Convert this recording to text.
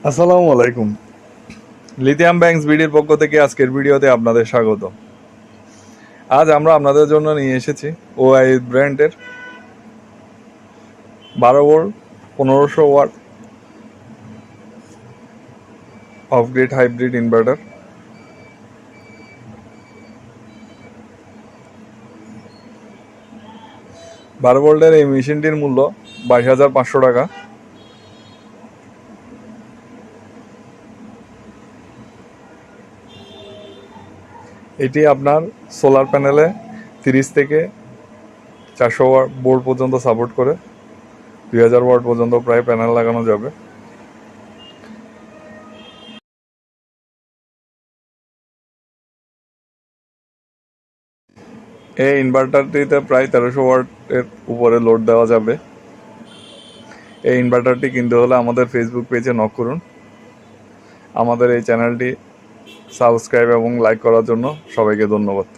আসসালামু আলাইকুম। Lithium banks বিডির পক্ষ থেকে আজকের ভিডিওতে আপনাদের স্বাগত। আজ আমরা আপনাদের জন্য নিয়ে এসেছি ওআই ব্র্যান্ডের 12 volt 1500 watt off grid hybrid inverter. বারো ভোল্টের এই মেশিনটির মূল্য 22,500 টাকা। এটি আপনার সোলার প্যানেলে 30 থেকে 400 ভোল্ট পর্যন্ত সাপোর্ট করে। 2000 ওয়াট পর্যন্ত প্রায় প্যানেল লাগানো যাবে। এই ইনভার্টারটিতে প্রায় 1300 ওয়াটের উপরে লোড দেওয়া যাবে। এই ইনভার্টারটি কিনতে হলে আমাদের ফেসবুক পেজে নক করুন। আমাদের এই চ্যানেলটি সাবস্ক্রাইব এবং লাইক করার জন্য সবাইকে ধন্যবাদ।